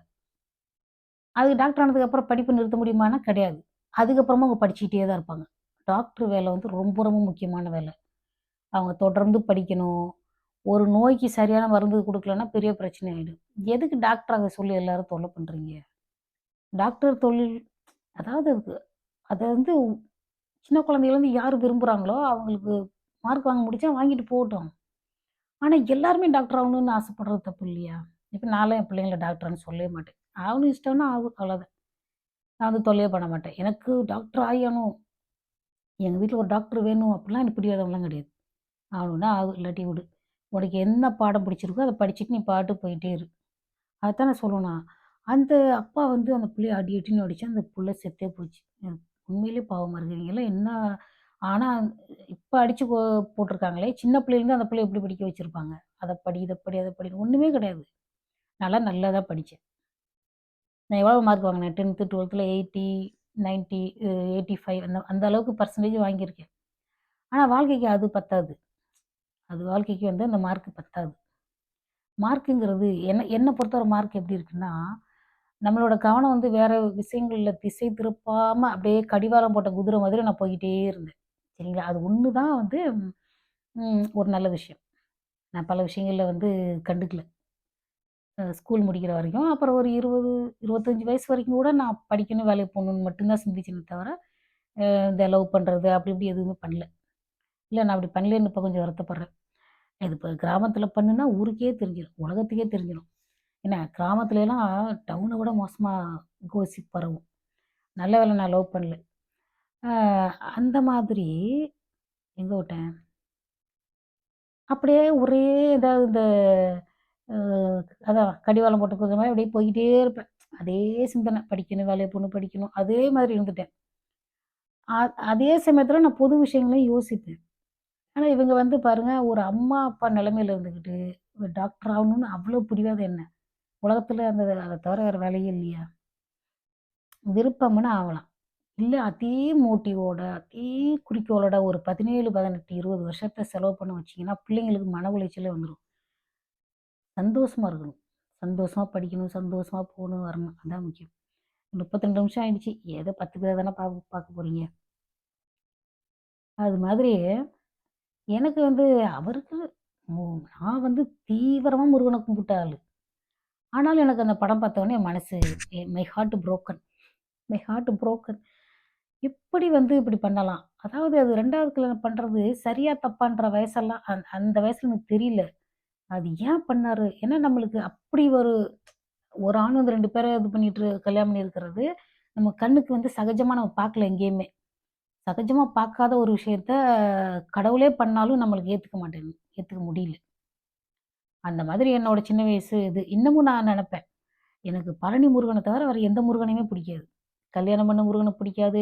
[SPEAKER 1] அது டாக்டர் ஆனதுக்கப்புறம் படிப்பு நிறுத்த முடியுமான்னா கிடையாது. அதுக்கப்புறமும் அவங்க படிச்சுக்கிட்டே தான் இருப்பாங்க. டாக்டர் வேலை வந்து ரொம்ப ரொம்ப முக்கியமான வேலை. அவங்க தொடர்ந்து படிக்கணும். ஒரு நோய்க்கு சரியான மருந்து குடுக்கலன்னா பெரிய பிரச்சனை ஆயிடும். எதுக்கு டாக்டர் ஆக சொல்லி எல்லாரும் தொல்ல பண்றீங்க? டாக்டர் தொழில் அதாவது அத வந்து சின்ன குழந்தையிலேருந்து யார் விரும்புறாங்களோ, அவங்களுக்கு மார்க் வாங்க முடிஞ்சா வாங்கிட்டு போகட்டும். ஆனா, எல்லாருமே டாக்டர் ஆகணும்னு ஆசைப்படுறது தப்பு இல்லையா? இப்ப நான்லாம் என் பிள்ளைங்கள டாக்டர்ன்னு சொல்லவே மாட்டேன். அவனுக்கு இஷ்டம்னா ஆகும் அவ்வளோதான். நான் வந்து தொல்லையே பண்ண மாட்டேன். எனக்கு டாக்டர் ஆகணும், எங்க வீட்ல ஒரு டாக்டர் வேணும் அப்படிலாம் எனக்கு பிடிவாதம்லாம் கிடையாது. ஆகணும்னா ஆகு, இல்லாட்டி விடு. உனக்கு என்ன பாடம் பிடிச்சிருக்கோ அத படிச்சுட்டு நீ பாட்டுக்கு போயிட்டே இரு. அதத்தான் நான் சொல்லுவேன் நான். அந்த அப்பா வந்து அந்த புள்ளைய அடி அடின்னு அடிச்சு அந்த புள்ள செத்தே போச்சு. எனக்கு உண்மையிலேயே பாவமா இருக்கு. இவங்கலாம் என்ன ஆனா இப்ப அடிச்சு போட்டுருக்காங்களே, சின்ன பிள்ளையிலேருந்து அந்த பிள்ளைய எப்படி படிக்க வச்சிருப்பாங்க? அத படி, இத படி, அத படின்னு ஒண்ணுமே கிடையாது. நான்லாம் நல்லா தான் படிச்சேன். நான் எவ்வளோ மார்க் வாங்கினேன் 10த், 12த்ல 80, 90 85 அந்த அந்த அளவுக்கு பெர்சன்டேஜ் வாங்கியிருக்கேன். ஆனா வாழ்க்கைக்கு அது பத்தாது. அது வாழ்க்கைக்கு வந்து அந்த மார்க் பத்தாது. மார்க்குங்கிறது என்ன என்ன பொறுத்தவரை மார்க் எப்படி இருக்குன்னா, நம்மளோட கவனம் வந்து வேற விஷயங்கள்ல திசை திருப்பாம அப்படியே கடிவாளம் போட்ட குதிரை மாதிரி நான் போய்க்கிட்டே இருந்தேன். சரிங்களா? அது ஒண்ணு தான் வந்து ஒரு நல்ல விஷயம். நான் பல விஷயங்கள்ல வந்து கண்டுக்கல. ஸ்கூல் முடிக்கிற வரைக்கும். அப்புறம் ஒரு 20, 25 வயசு வரைக்கும் கூட நான் படிக்கணும், வேலைக்கு போகணும்னு மட்டும் தான் சிந்திச்சேனே தவிர, இந்த லவ் பண்றது அப்படி இப்படி எதுவுமே பண்ணல. இல்ல நான் அப்படி பண்ணலேன்னு இப்ப கொஞ்சம் வருத்தப்படுறேன். இது இப்ப கிராமத்தில பண்ணுனா ஊருக்கே தெரிஞ்சிரும். உலகத்துக்கே தெரிஞ்சிரும். ஏன்னா கிராமத்துலலாம் டவுன விட மோசமா கோசிப் பரவும். நல்ல வேளை நான் லவ் பண்ணல. அ அந்த மாதிரி எங்க விட்டேன்? அப்படியே ஒரே ஏதாவது இந்த அ அதான் கடிவாளம் போட்ட குதிரை மாரி அப்படியே போய்க்கிட்டே இருப்பேன். அதே சிந்தனை படிக்கணும், வேலைக்கு போணும், படிக்கணும். அதே மாதிரி இருந்துட்டேன். அ அதே சமயத்தில நான் பொது விஷயங்களையும் யோசிப்பேன். ஆனா இவங்க வந்து பாருங்க, ஒரு அம்மா, அப்பா நிலைமையில இருந்துகிட்டு, ஒரு டாக்டர் ஆகணும்னு அவ்ளோ பிடிவாதம் என்ன? உலகத்தில அந்த அத தவிர வேற வேலையே இல்லையா? விருப்பம்னா ஆவலாம். இல்ல அதே மோட்டிவோட, அதே குறிக்கோளோட ஒரு 17, 18, 20 வருஷத்த செலவு பண்ண வச்சீங்கன்னா, பிள்ளைங்களுக்கு மன உளைச்சலே வந்துரும். சந்தோஷமா இருக்கணும். சந்தோஷமா படிக்கணும், சந்தோஷமா போணும், வரணும். அதான் முக்கியம். 32 நிமிஷம் ஆயிடுச்சு. ஏதோ 10 பேர தானே பார்க்க போறீங்க. அது மாதிரி எனக்கு வந்து அவருக்கு மு நான் வந்து தீவிரமா முருகன கும்பிட்ட ஆளு. ஆனாலும் எனக்கு அந்த படம் பார்த்தோனே என் மனசு my heart broken my heart broken. எப்படி வந்து இப்படி பண்ணலாம்? அதாவது அது 2வது கல்யாணம் பண்றது சரியா தப்பான்ற வயசெல்லாம் அந்த வயசுல எனக்கு தெரியல. அது ஏன் பண்ணாரு? ஏன்னா நம்மளுக்கு அப்படி ஒரு ஒரு ஆண் வந்து 2 பேர இது பண்ணிட்டு கல்யாணம் பண்ணியிருக்கிறது, நம்ம கண்ணுக்கு வந்து சகஜமா நம்ம பார்க்கல எங்கேயுமே. சகஜமா பார்க்காத ஒரு விஷயத்த கடவுளே பண்ணாலும் நம்மளுக்கு ஏத்துக்க முடியல. அந்த மாதிரி என்னோட சின்ன வயசு இது. இன்னமும் நான் நெனப்பேன். எனக்கு பழனி முருகன தவிர வேற எந்த முருகனையுமே பிடிக்காது. கல்யாணம் பண்ண முருகன பிடிக்காது.